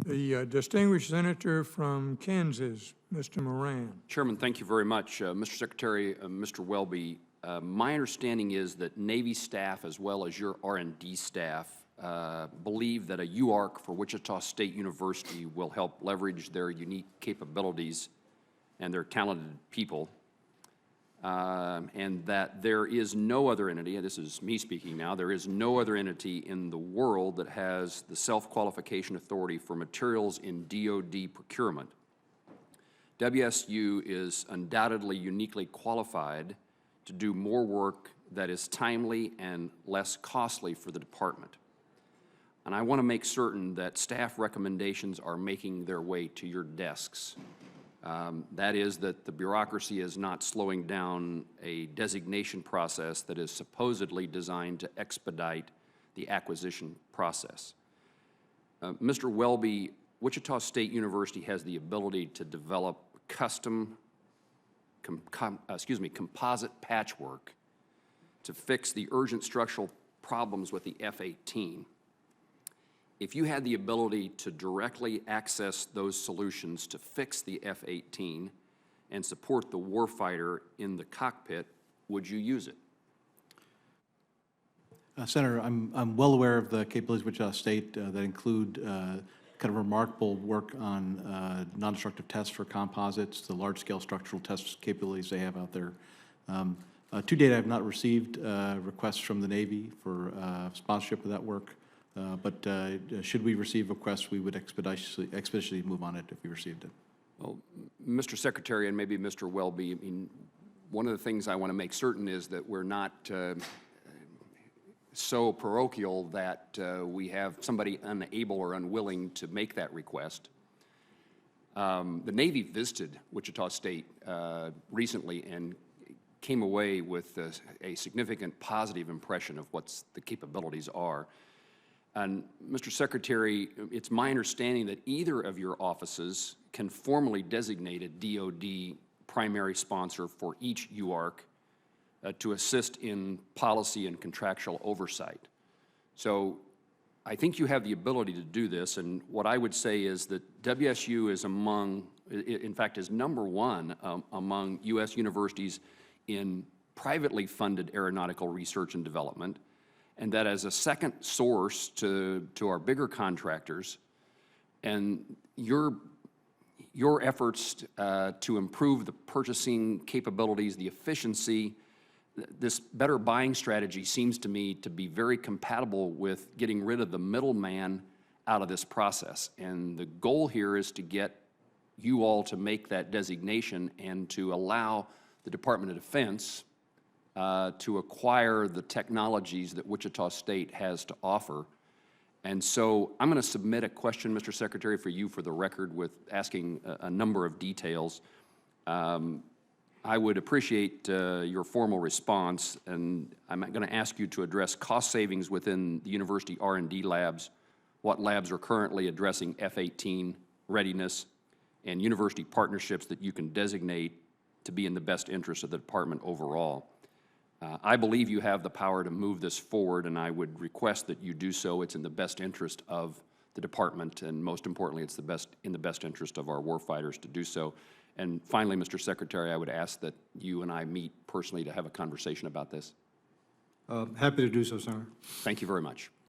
The distinguished senator from Kansas, Mr. Moran. Chairman, thank you very much. Mr. Secretary, Mr. Welby, my understanding is that Navy staff as well as your R&D staff believe that a UARC for Wichita State University will help leverage their unique capabilities and their talented people, and that there is no other entity, and this is me speaking now, there is no other entity in the world that has the self-qualification authority for materials in DoD procurement. WSU is undoubtedly uniquely qualified to do more work that is timely and less costly for the department. And I want to make certain that staff recommendations are making their way to your desks. That is, that the bureaucracy is not slowing down a designation process that is supposedly designed to expedite the acquisition process. Mr. Welby, Wichita State University has the ability to develop custom, composite patchwork to fix the urgent structural problems with the F-18. If you had the ability to directly access those solutions to fix the F-18 and support the warfighter in the cockpit, would you use it? Senator, I'm well aware of the capabilities of Wichita State that include kind of remarkable work on non-destructive tests for composites, the large-scale structural test capabilities they have out there. To date, I have not received requests from the Navy for sponsorship of that work. But should we receive requests, we would expeditiously move on it if we received it. Well, Mr. Secretary, and maybe Mr. Welby, I mean, one of the things I want to make certain is that we're not so parochial that we have somebody unable or unwilling to make that request. The Navy visited Wichita State recently and came away with a significant positive impression of what the capabilities are. And Mr. Secretary, it's my understanding that either of your offices can formally designate a DoD primary sponsor for each UARC to assist in policy and contractual oversight. So I think you have the ability to do this, and what I would say is that WSU is in fact, is #1 among U.S. universities in privately funded aeronautical research and development, and that as a second source to our bigger contractors, and your efforts to improve the purchasing capabilities, the efficiency, this better buying strategy seems to me to be very compatible with getting rid of the middleman out of this process. And the goal here is to get you all to make that designation and to allow the Department of Defense to acquire the technologies that Wichita State has to offer. And so I'm going to submit a question, Mr. Secretary, for you for the record with asking a number of details. I would appreciate your formal response, and I'm going to ask you to address cost savings within the university R&D labs, what labs are currently addressing F-18 readiness, and university partnerships that you can designate to be in the best interest of the department overall. I believe you have the power to move this forward, and I would request that you do so. It's in the best interest of the department, and most importantly, it's in the best interest of our warfighters to do so. And finally, Mr. Secretary, I would ask that you and I meet personally to have a conversation about this. Happy to do so, Senator. Thank you very much.